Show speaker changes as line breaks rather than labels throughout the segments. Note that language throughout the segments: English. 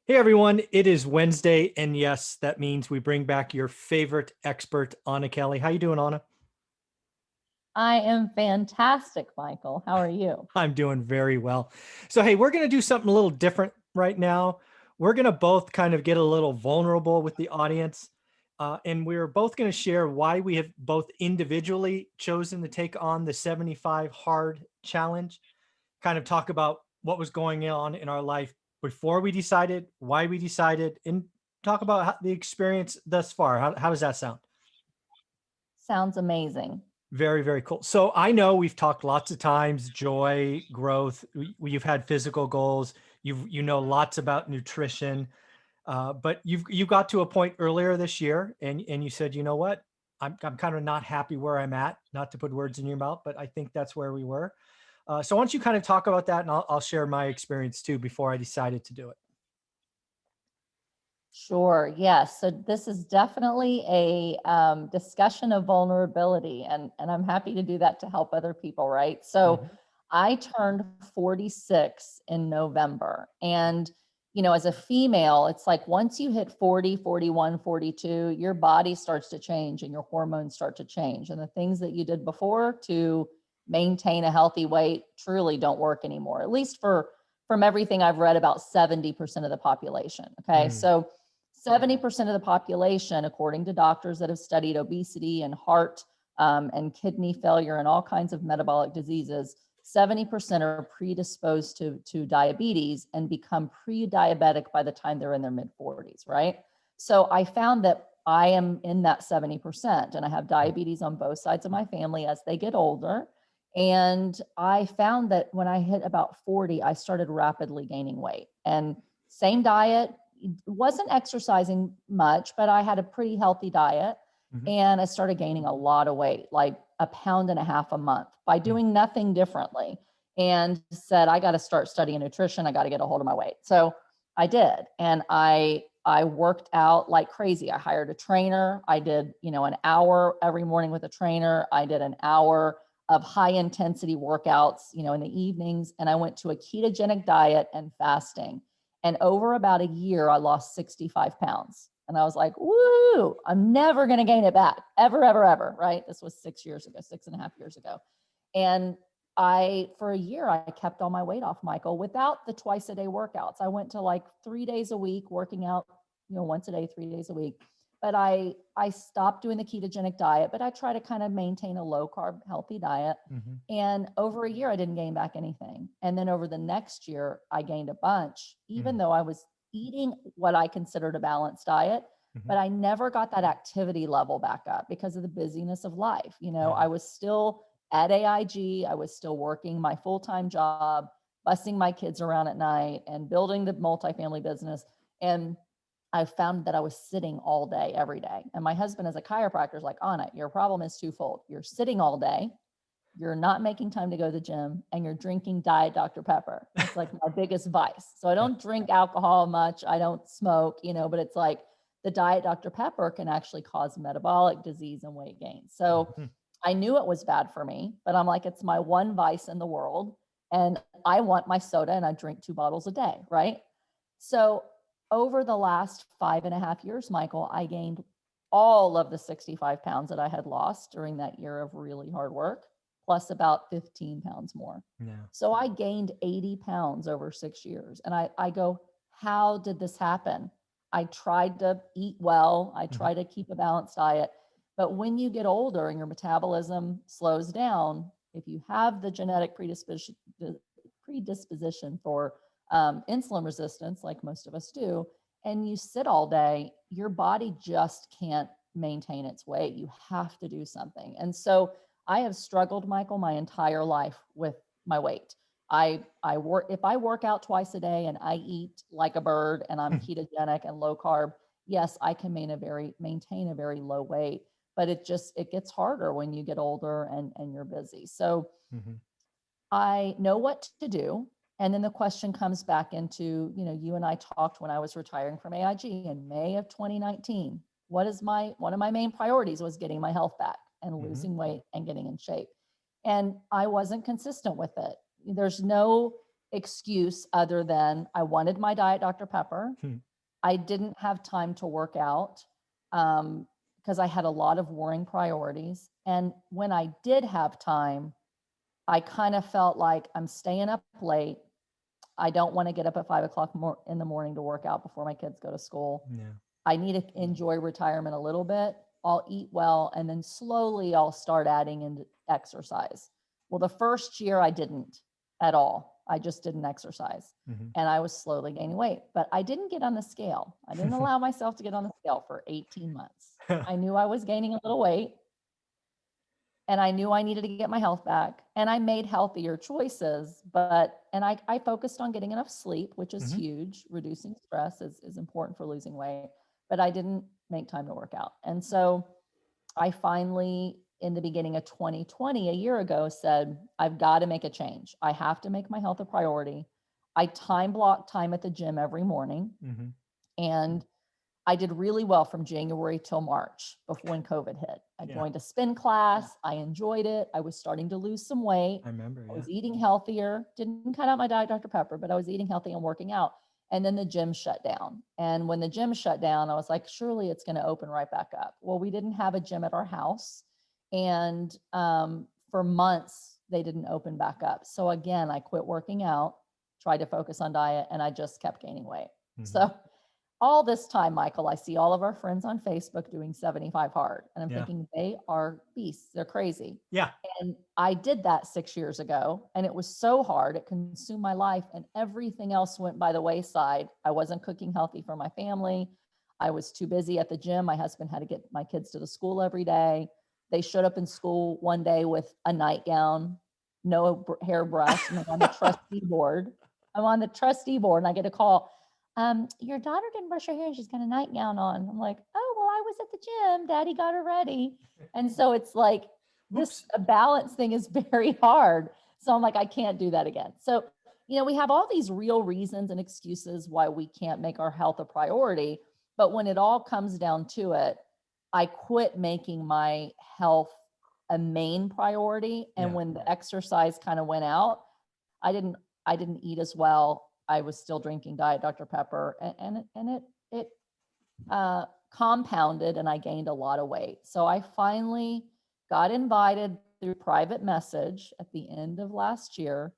Hey everyone, it is Wednesday, and yes, that means we bring back your favorite expert, Anna Kelly. How you doing, Anna?
I am fantastic, Michael. How are you?
I'm doing very well. So, hey, we're going to do something a little different right now. We're going to both kind of get a little vulnerable with the audience, and we're both going to share why we have both individually chosen to take on the 75 hard challenge, kind of talk about what was going on in our life before we decided, why we decided, and talk about the experience thus far. How does that sound?
Sounds amazing.
Very, very cool. So I know we've talked lots of times, joy, growth. You've had physical goals. You know lots about nutrition, but you got to a point earlier this year, and you said, you know what, I'm kind of not happy where I'm at. Not to put words in your mouth, but I think that's where we were. So why don't you kind of talk about that, and I'll share my experience too before I decided to do it.
Sure. Yes. So this is definitely a discussion of vulnerability, and I'm happy to do that to help other people, right? So
Mhm.
I turned 46 in November. And, as a female, it's like once you hit 40, 41, 42, your body starts to change and your hormones start to change. And the things that you did before to maintain a healthy weight truly don't work anymore, at least from everything I've read about 70% of the population. Okay.
Mm.
So 70% of the population, according to doctors that have studied obesity and heart and kidney failure and all kinds of metabolic diseases, 70% are predisposed to diabetes and become pre-diabetic by the time they're in their mid 40s, right? So I found that I am in that 70%, and I have diabetes on both sides of my family as they get older. And I found that when I hit about 40, I started rapidly gaining weight. And same diet, wasn't exercising much, but I had a pretty healthy diet.
Mhm.
And I started gaining a lot of weight, like a pound and a half a month by
Mm.
doing nothing differently. And said, I got to start studying nutrition. I got to get a hold of my weight. So I did. And I worked out like crazy. I hired a trainer. I did, an hour every morning with a trainer. I did an hour of high intensity workouts, in the evenings. And I went to a ketogenic diet and fasting. And over about a year, I lost 65 pounds. And I was like, woo, I'm never going to gain it back, ever, ever, ever. Right. This was 6 years ago, 6.5 years ago. And for a year, I kept all my weight off, Michael, without the twice a day workouts. I went to like 3 days a week, working out, once a day, 3 days a week. But I stopped doing the ketogenic diet, but I try to kind of maintain a low carb, healthy diet.
Mhm.
And over a year, I didn't gain back anything. And then over the next year, I gained a bunch, even
Mm.
though I was eating what I considered a balanced diet.
Mhm.
But I never got that activity level back up because of the busyness of life.
Yeah.
I was still at AIG, I was still working my full time job, busing my kids around at night and building the multifamily business. And I found that I was sitting all day, every day. And my husband, as a chiropractor, is like, Anna, your problem is twofold. You're sitting all day, you're not making time to go to the gym, and you're drinking Diet Dr. Pepper. It's like my biggest vice. So I
Yeah.
don't drink alcohol much. I don't smoke, but it's like the Diet Dr. Pepper can actually cause metabolic disease and weight gain. So
Mhm.
I knew it was bad for me, but I'm like, it's my one vice in the world. And I want my soda and I drink 2 bottles a day. Right. So over the last 5.5 years, Michael, I gained all of the 65 pounds that I had lost during that year of really hard work, plus about 15 pounds more.
Yeah.
So I gained 80 pounds over 6 years. And I go, how did this happen? I tried to eat well, I
Mhm.
tried to keep a balanced diet. But when you get older and your metabolism slows down, if you have the genetic predisposition for insulin resistance, like most of us do, and you sit all day, your body just can't maintain its weight. You have to do something. And so I have struggled, Michael, my entire life with my weight. I work if I work out twice a day and I eat like a bird and I'm ketogenic and low carb, yes, I can maintain a very low weight, but it gets harder when you get older and you're busy. So
Mhm.
I know what to do. And then the question comes back into, you and I talked when I was retiring from AIG in May of 2019. One of my main priorities was getting my health back and
Mhm.
losing weight and getting in shape. And I wasn't consistent with it. There's no excuse other than I wanted my Diet Dr. Pepper.
Hmm.
I didn't have time to work out because I had a lot of warring priorities. And when I did have time, I kind of felt like I'm staying up late. I don't want to get up at 5 o'clock in the morning to work out before my kids go to school.
Yeah.
I need to enjoy retirement a little bit. I'll eat well, and then slowly I'll start adding in exercise. Well, the first year I didn't at all. I just didn't exercise.
Mhm.
And I was slowly gaining weight, but I didn't get on the scale. I didn't allow myself to get on the scale for 18 months. I knew I was gaining a little weight, and I knew I needed to get my health back, and I made healthier choices, and I focused on getting enough sleep, which is
Mhm.
huge. Reducing stress is important for losing weight, but I didn't make time to work out. And so I finally, in the beginning of 2020, a year ago, said, I've got to make a change. I have to make my health a priority. I time block time at the gym every morning,
Mhm.
and I did really well from January till March before when COVID hit. I
Yeah.
joined a spin class. I enjoyed it. I was starting to lose some weight.
I remember.
I
Yeah.
was eating healthier. Didn't cut out my Diet Dr. Pepper, but I was eating healthy and working out. And then the gym shut down. And when the gym shut down, I was like, surely it's going to open right back up. Well, we didn't have a gym at our house. And for months, they didn't open back up. So again, I quit working out, tried to focus on diet, and I just kept gaining weight.
Mhm.
So all this time, Michael, I see all of our friends on Facebook doing 75 hard. And I'm
Yeah.
thinking they are beasts. They're crazy.
Yeah.
And I did that 6 years ago, and it was so hard. It consumed my life, and everything else went by the wayside. I wasn't cooking healthy for my family. I was too busy at the gym. My husband had to get my kids to the school every day. They showed up in school one day with a nightgown, no hairbrush, and I'm on the trustee board. I'm on the trustee board, and I get a call. Your daughter didn't brush her hair. She's got a nightgown on. I'm like, oh, well, I was at the gym. Daddy got her ready. And so it's like, this
Oops.
balance thing is very hard. So I'm like, I can't do that again. So, we have all these real reasons and excuses why we can't make our health a priority. But when it all comes down to it, I quit making my health a main priority. And
Yeah.
when the exercise kind of went out, I didn't I didn't eat as well. I was still drinking Diet Dr. Pepper, and it compounded, and I gained a lot of weight. So I finally got invited through private message at the end of last year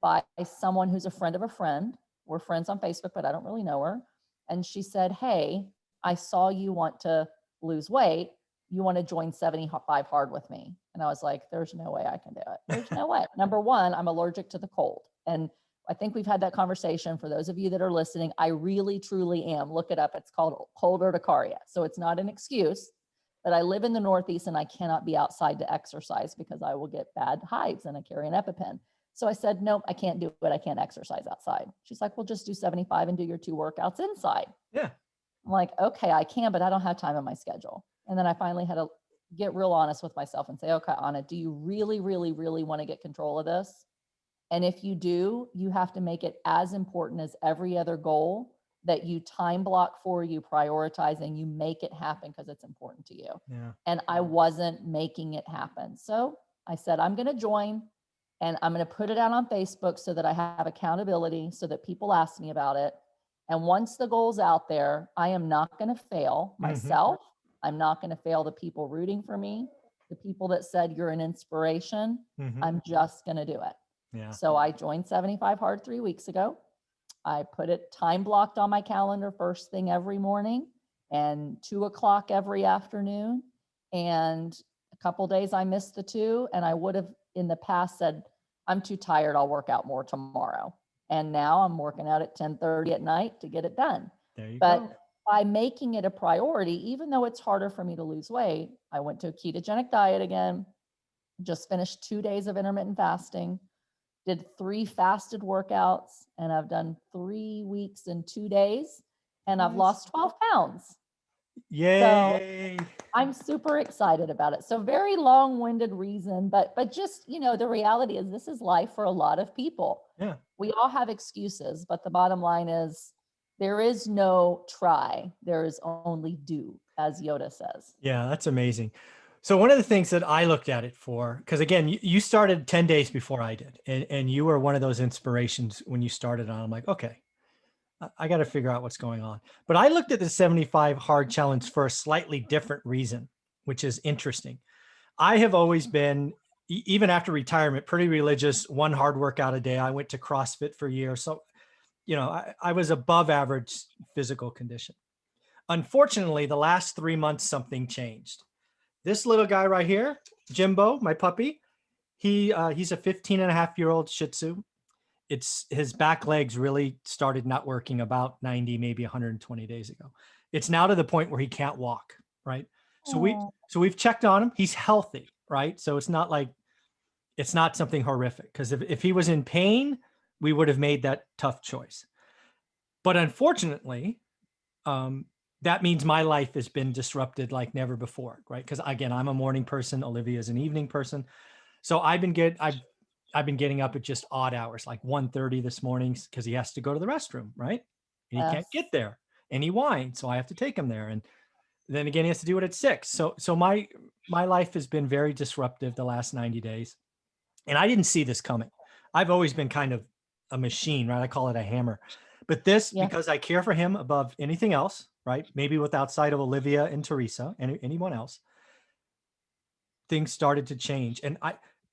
by someone who's a friend of a friend. We're friends on Facebook, but I don't really know her. And she said, hey, I saw you want to lose weight. You want to join 75 hard with me? And I was like, there's no way I can do it. There's no way. Number one, I'm allergic to the cold. And I think we've had that conversation. For those of you that are listening, I really, truly am. Look it up. It's called cold urticaria. So it's not an excuse, but I live in the Northeast and I cannot be outside to exercise because I will get bad hives and I carry an EpiPen. So I said, nope, I can't do it. I can't exercise outside. She's like, well, just do 75 and do your 2 workouts inside.
Yeah.
I'm like, okay, I can, but I don't have time in my schedule. And then I finally had to get real honest with myself and say, okay, Anna, do you really, really, really want to get control of this? And if you do, you have to make it as important as every other goal that you time block for, you prioritize, and you make it happen because it's important to you.
Yeah.
And I wasn't making it happen. So I said, I'm going to join, and I'm going to put it out on Facebook so that I have accountability, so that people ask me about it. And once the goal's out there, I am not going to fail myself. I'm not going to fail the people rooting for me, the people that said you're an inspiration.
Mhm.
I'm just going to do it.
Yeah.
So I joined 75 Hard 3 weeks ago. I put it time blocked on my calendar first thing every morning and 2 o'clock every afternoon. And a couple days I missed the 2, and I would have in the past said, I'm too tired. I'll work out more tomorrow. And now I'm working out at 10:30 at night to get it done.
There you
But
go.
by making it a priority, even though it's harder for me to lose weight, I went to a ketogenic diet again, just finished 2 days of intermittent fasting, did 3 fasted workouts, and I've done 3 weeks and 2 days, and I've
Nice.
lost 12 pounds.
Yay.
I'm super excited about it. So very long-winded reason, but just, the reality is this is life for a lot of people.
Yeah.
We all have excuses, but the bottom line is there is no try. There is only do, as Yoda says.
Yeah, that's amazing. So one of the things that I looked at it for, because again, you started 10 days before I did, and you were one of those inspirations when you started on. I'm like, okay, I got to figure out what's going on. But I looked at the 75 hard challenge for a slightly different reason, which is interesting. I have always been, even after retirement, pretty religious, one hard workout a day. I went to CrossFit for years. So, I was above average physical condition. Unfortunately, the last 3 months, something changed. This little guy right here, Jimbo, my puppy, he's a 15 and a half year old Shih Tzu. It's his back legs really started not working about 90, maybe 120 days ago. It's now to the point where he can't walk, right? So we
Oh,
so we've checked on him. He's healthy, right? So it's not something horrific, because if he was in pain, we would have made that tough choice. But unfortunately, um, that means my life has been disrupted like never before, right? Because again, I'm a morning person. Olivia is an evening person. So I've been getting up at just odd hours, like 1:30 this morning, because he has to go to the restroom, right? And he can't
yes.
get there, and he whines, so I have to take him there. And then again, he has to do it at 6. So my life has been very disruptive the last 90 days, and I didn't see this coming. I've always been kind of a machine, right? I call it a hammer. But this,
Yeah.
because I care for him above anything else, right? Maybe with outside of Olivia and Teresa and anyone else, things started to change. And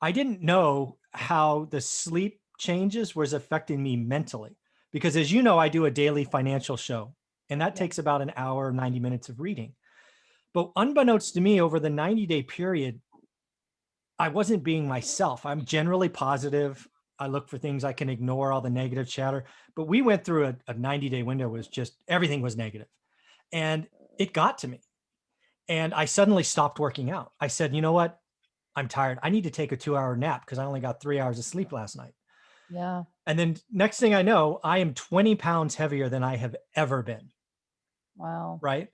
I didn't know how the sleep changes was affecting me mentally, because as you know, I do a daily financial show, and that
Yeah.
takes about an hour, 90 minutes of reading. But unbeknownst to me, over the 90-day period, I wasn't being myself. I'm generally positive. I look for things I can ignore, all the negative chatter. But we went through a 90-day window, was just everything was negative. And it got to me. And I suddenly stopped working out. I said, you know what? I'm tired. I need to take a 2-hour nap because I only got 3 hours of sleep last night.
Yeah.
And then next thing I know, I am 20 pounds heavier than I have ever been.
Wow.
Right.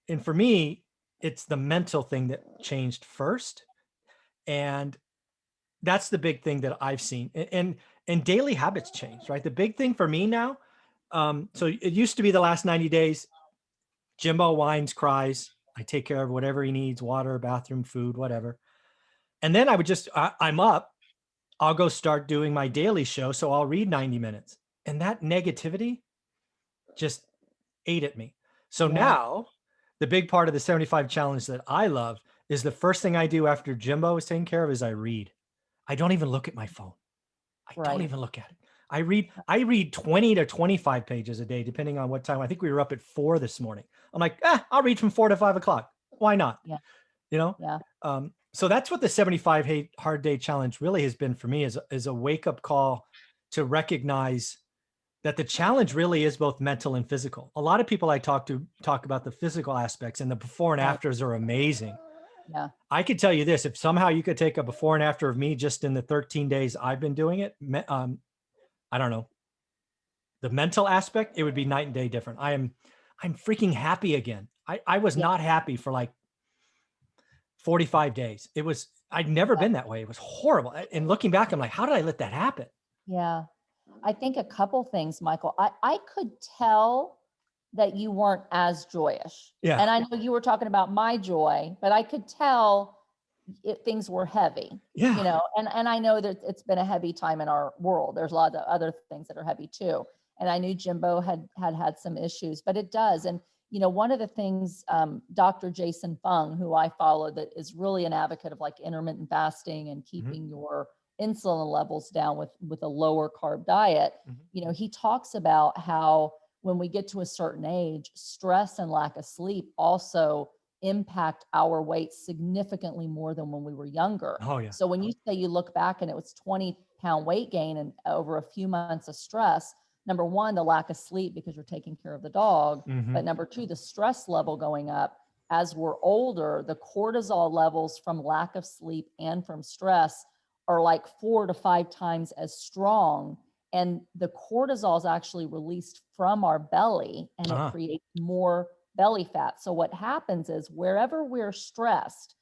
And for me, it's the mental thing that changed first. And that's the big thing that I've seen. And daily habits change, right? The big thing for me now. So it used to be the last 90 days, Jimbo whines, cries. I take care of whatever he needs, water, bathroom, food, whatever. And then I'm up, I'll go start doing my daily show. So I'll read 90 minutes. And that negativity just ate at me. So
Yeah.
now the big part of the 75 challenge that I love is the first thing I do after Jimbo is taken care of is I read. I don't even look at my phone. I don't
Right.
even look at it. I read 20 to 25 pages a day, depending on what time. I think we were up at 4 this morning. I'm like, I'll read from 4 to 5 o'clock. Why not?
Yeah.
You know?
Yeah.
So that's what the 75 hard day challenge really has been for me, is a wake up call to recognize that the challenge really is both mental and physical. A lot of people I talk to talk about the physical aspects, and the before and
Right.
afters are amazing.
Yeah.
I could tell you this: if somehow you could take a before and after of me just in the 13 days I've been doing it, I don't know, the mental aspect, it would be night and day different. I'm freaking happy again. I was
Yeah.
not happy for like 45 days. I'd never
Yeah.
been that way. It was horrible. And looking back, I'm like, how did I let that happen?
Yeah. I think a couple things, Michael. I could tell that you weren't as joyous.
Yeah.
And I know you were talking about my joy, but I could tell things were heavy,
Yeah.
and I know that it's been a heavy time in our world. There's a lot of other things that are heavy too. And I knew Jimbo had some issues, but it does. And, one of the things, Dr. Jason Fung, who I follow, that is really an advocate of like intermittent fasting and
Mhm.
keeping your insulin levels down with a lower carb diet.
Mhm.
He talks about how when we get to a certain age, stress and lack of sleep also impact our weight significantly more than when we were younger.
Oh yeah.
So when you say you look back and it was 20-pound weight gain and over a few months of stress, number one, the lack of sleep because you're taking care of the dog.
Mhm.
But number two, the stress level going up. As we're older, the cortisol levels from lack of sleep and from stress are like 4 to 5 times as strong. And the cortisol is actually released from our belly and it
Uh-huh.
creates more belly fat. So what happens is wherever we're stressed,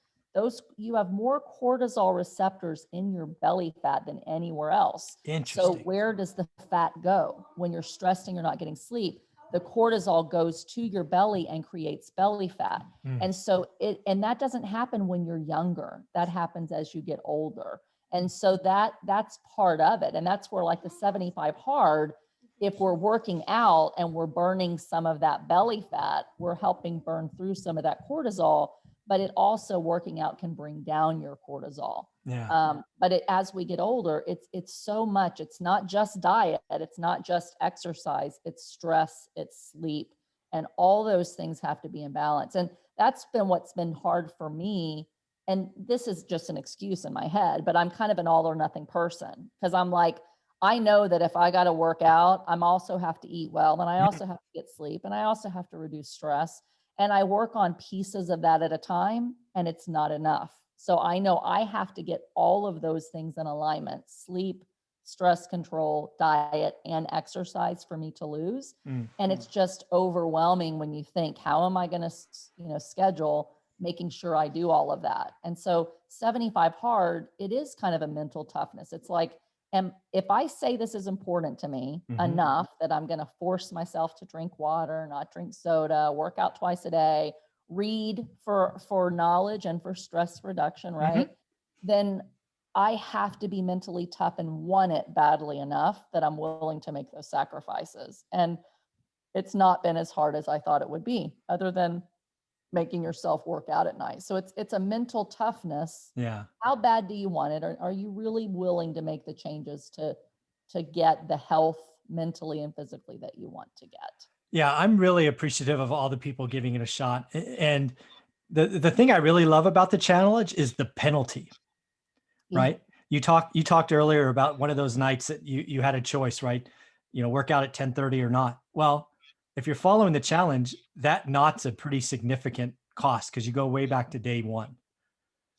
you have more cortisol receptors in your belly fat than anywhere else. So
Interesting.
where does the fat go when you're stressed and you're not getting sleep? the cortisol goes to your belly and creates belly fat.
Mm.
And so and that doesn't happen when you're younger. That happens as you get older. And so that's part of it. And that's where like the 75 hard, if we're working out and we're burning some of that belly fat, we're helping burn through some of that cortisol, but it also working out can bring down your cortisol.
Yeah.
But as we get older, it's so much. It's not just diet. It's not just exercise. It's stress. It's sleep, and all those things have to be in balance. And that's been what's been hard for me. And this is just an excuse in my head, but I'm kind of an all or nothing person because I'm like, I know that if I got to work out, I'm also have to eat well, and I also have to get sleep, and I also have to reduce stress. And I work on pieces of that at a time, and it's not enough. So I know I have to get all of those things in alignment: sleep, stress control, diet, and exercise for me to lose.
Mm.
And it's just overwhelming when you think, how am I going to, schedule making sure I do all of that? And so 75 hard, it is kind of a mental toughness. It's like, and if I say this is important to me enough that I'm going to force myself to drink water, not drink soda, work out twice a day, read for knowledge and for stress reduction, right? Then I have to be mentally tough and want it badly enough that I'm willing to make those sacrifices. And it's not been as hard as I thought it would be, other than making yourself work out at night. So it's a mental toughness.
Yeah.
How bad do you want it? Are you really willing to make the changes to get the health mentally and physically that you want to get?
Yeah, I'm really appreciative of all the people giving it a shot. And the thing I really love about the challenge is the penalty,
Yeah.
right? You talked earlier about one of those nights that you had a choice, right? Work out at 10:30 or not. Well, if you're following the challenge, that not's a pretty significant cost because you go way back to day one.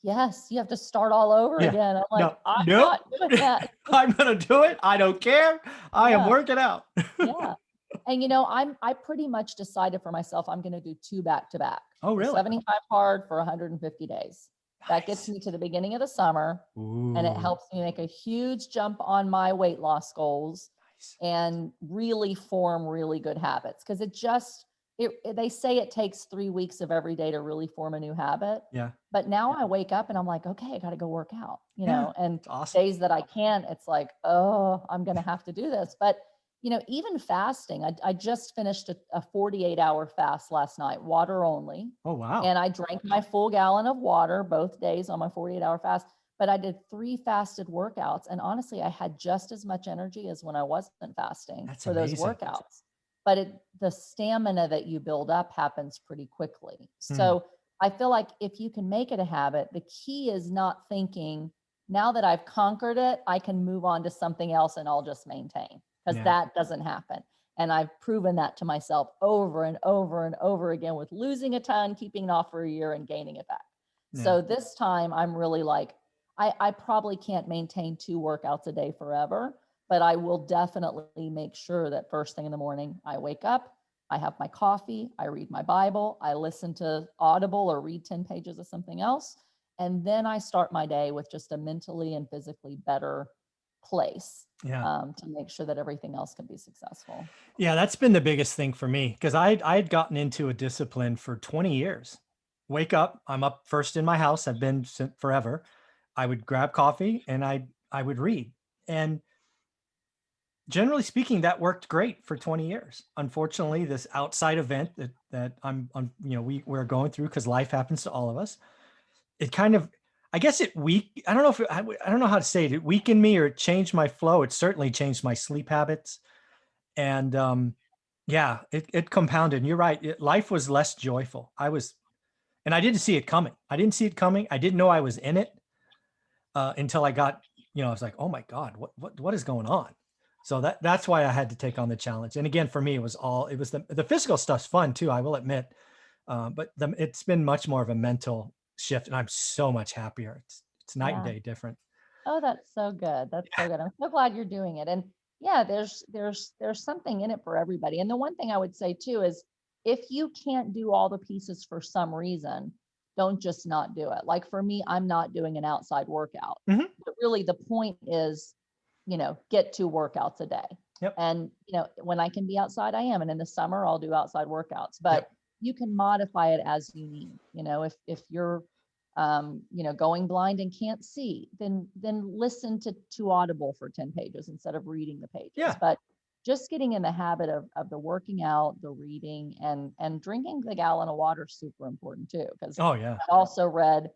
Yes, you have to start all over
Yeah.
again. I'm like,
No,
I'm
nope.
not doing that.
I'm gonna do it. I don't care. I am
Yeah.
working out.
Yeah. And I pretty much decided for myself, I'm going to do 2 back to back.
Oh, really?
75 hard for 150 days. That gets
Nice.
me to the beginning of the summer, and it
Ooh,
helps me make a huge jump on my weight loss goals
nice.
and really form really good habits. Because they say it takes 3 weeks of every day to really form a new habit.
Yeah.
But now I wake up and I'm like, okay, I got to go work out,
Yeah.
and
It's awesome.
days that I can't, it's like, oh, I'm going to have to do this. But even fasting, I just finished a 48-hour fast last night, water only.
Oh, wow.
And I drank my full gallon of water both days on my 48-hour fast. But I did 3 fasted workouts. And honestly, I had just as much energy as when I wasn't fasting
That's
for those
amazing.
workouts. But the stamina that you build up happens pretty quickly.
Hmm.
So I feel like if you can make it a habit, the key is not thinking, now that I've conquered it, I can move on to something else and I'll just maintain. Because
Yeah.
that doesn't happen. And I've proven that to myself over and over and over again with losing a ton, keeping it off for a year, and gaining it back.
Yeah.
So this time I'm really like, I probably can't maintain 2 workouts a day forever, but I will definitely make sure that first thing in the morning, I wake up, I have my coffee, I read my Bible, I listen to Audible or read 10 pages of something else. And then I start my day with just a mentally and physically better place.
Yeah.
To make sure that everything else can be successful.
Yeah, that's been the biggest thing for me because I had gotten into a discipline for 20 years. Wake up, I'm up first in my house. I've been since forever. I would grab coffee and I would read. And generally speaking, that worked great for 20 years. Unfortunately, this outside event that we're going through because life happens to all of us, it kind of, I guess I don't know I don't know how to say it. It weakened me or it changed my flow. It certainly changed my sleep habits. And yeah, it compounded. And you're right. Life was less joyful. And I didn't see it coming. I didn't see it coming. I didn't know I was in it until I got, I was like, oh my God, what is going on? So that's why I had to take on the challenge. And again, for me, it was the physical stuff's fun too, I will admit. But it's been much more of a mental shift, and I'm so much happier. It's night and
Yeah.
day different.
Oh, that's so good. That's so good. I'm so glad you're doing it. And yeah, there's something in it for everybody. And the one thing I would say too is, if you can't do all the pieces for some reason, don't just not do it. Like for me, I'm not doing an outside workout.
Mhm.
But really the point is, get 2 workouts a day.
Yep.
And, when I can be outside, I am. And in the summer, I'll do outside workouts, but
Yep.
you can modify it as you need. If you're, going blind and can't see, then listen to Audible for 10 pages instead of reading the pages.
Yeah.
But just getting in the habit of the working out, the reading, and drinking the gallon of water is super important too. Because
Oh yeah.
I also read,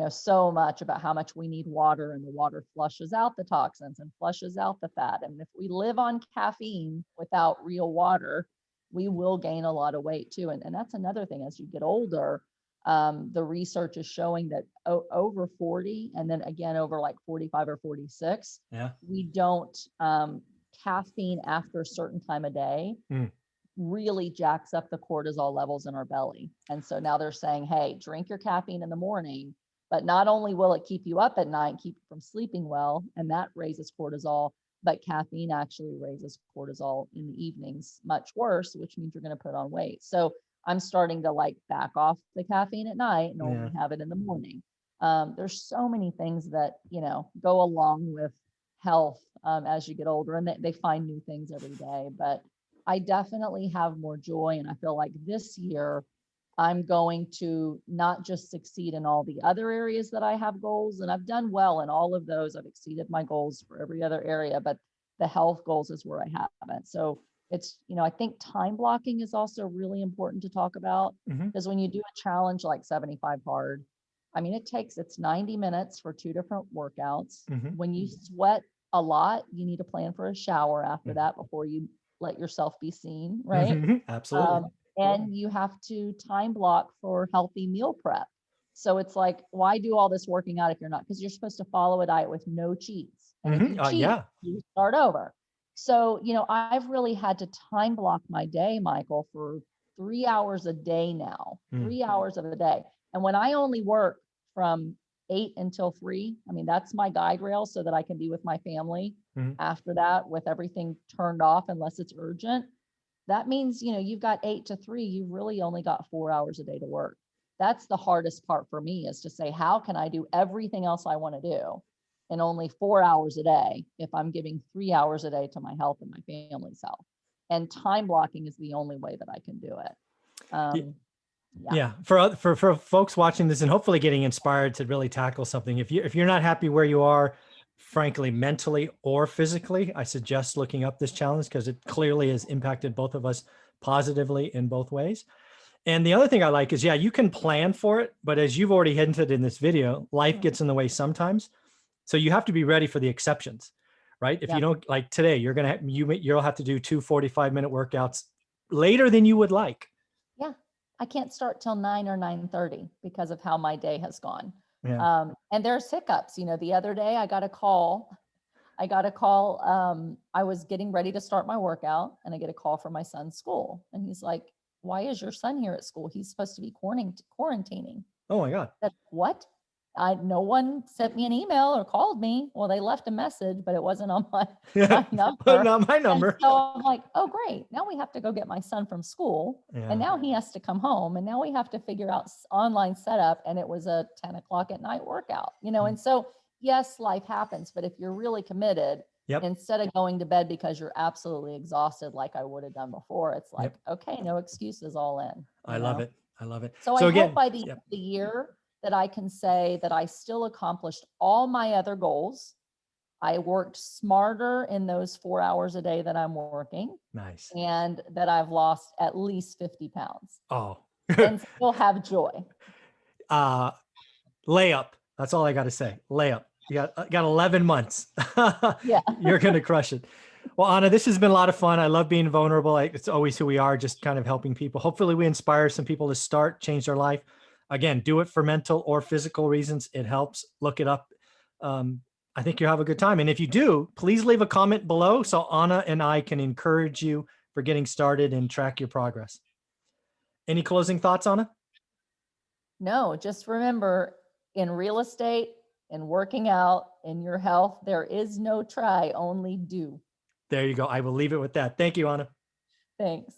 so much about how much we need water, and the water flushes out the toxins and flushes out the fat. And if we live on caffeine without real water, we will gain a lot of weight too. And that's another thing. As you get older, the research is showing that over 40, and then again over like 45 or 46,
Yeah.
we don't, caffeine after a certain time of day
Mm.
really jacks up the cortisol levels in our belly. And so now they're saying, hey, drink your caffeine in the morning, but not only will it keep you up at night, keep you from sleeping well, and that raises cortisol, but caffeine actually raises cortisol in the evenings much worse, which means you're going to put on weight. So I'm starting to like back off the caffeine at night and
Yeah.
only have it in the morning. There's so many things that, go along with health as you get older, and they find new things every day. But I definitely have more joy. And I feel like this year I'm going to not just succeed in all the other areas that I have goals, and I've done well in all of those. I've exceeded my goals for every other area, but the health goals is where I haven't. So it's, I think time blocking is also really important to talk about,
Hmm.
because when you do a challenge like 75 hard, I mean, it's 90 minutes for 2 different workouts.
Hmm.
When you sweat a lot, you need to plan for a shower after that before you let yourself be seen, right?
Hmm. Absolutely.
And you have to time block for healthy meal prep. So it's like, why do all this working out if you're not? Because you're supposed to follow a diet with no cheats. And if
Hmm.
you cheat,
Yeah.
you start over. So, I've really had to time block my day, Michael, for 3 hours a day now,
Mm.
3 hours of the day. And when I only work from 8 until 3, I mean, that's my guide rail so that I can be with my family
Hmm.
after that with everything turned off unless it's urgent. That means, you've got 8 to 3, you've really only got 4 hours a day to work. That's the hardest part for me, is to say, how can I do everything else I want to do in only 4 hours a day if I'm giving 3 hours a day to my health and my family's health? And time blocking is the only way that I can do it. Yeah.
Yeah. For folks watching this and hopefully getting inspired to really tackle something, if you're not happy where you are, frankly, mentally or physically, I suggest looking up this challenge, because it clearly has impacted both of us positively in both ways. And the other thing I like is, yeah, you can plan for it, but as you've already hinted in this video, life gets in the way sometimes. So you have to be ready for the exceptions, right? If
Yeah.
you don't, like today, you'll have to do 2 45-minute workouts later than you would like.
Yeah. I can't start till 9 or 9:30 because of how my day has gone.
Yeah.
And there's hiccups. The other day I got a call. I was getting ready to start my workout, and I get a call from my son's school. And he's like, why is your son here at school? He's supposed to be quarantining.
Oh my God.
That what? No one sent me an email or called me. Well, they left a message, but it wasn't on my number.
Not my
And
number.
so I'm like, oh, great. Now we have to go get my son from school.
Yeah.
And now he has to come home. And now we have to figure out online setup. And it was a 10 o'clock at night workout, and so yes, life happens, but if you're really committed,
Yep.
instead of going to bed because you're absolutely exhausted, like I would have done before, it's like, okay, no excuses, all in.
I love it. I love it.
So I
again,
hope by the end of the year that I can say that I still accomplished all my other goals. I worked smarter in those 4 hours a day that I'm working.
Nice.
And that I've lost at least 50 pounds.
Oh.
And still have joy.
Layup. That's all I got to say. Layup. You got 11 months.
Yeah.
You're going to crush it. Well, Anna, this has been a lot of fun. I love being vulnerable. It's always who we are, just kind of helping people. Hopefully we inspire some people to change their life. Again, do it for mental or physical reasons. It helps. Look it up. I think you'll have a good time. And if you do, please leave a comment below so Anna and I can encourage you for getting started and track your progress. Any closing thoughts, Anna?
No, just remember, in real estate, in working out, in your health, there is no try, only do.
There you go. I will leave it with that. Thank you, Anna.
Thanks.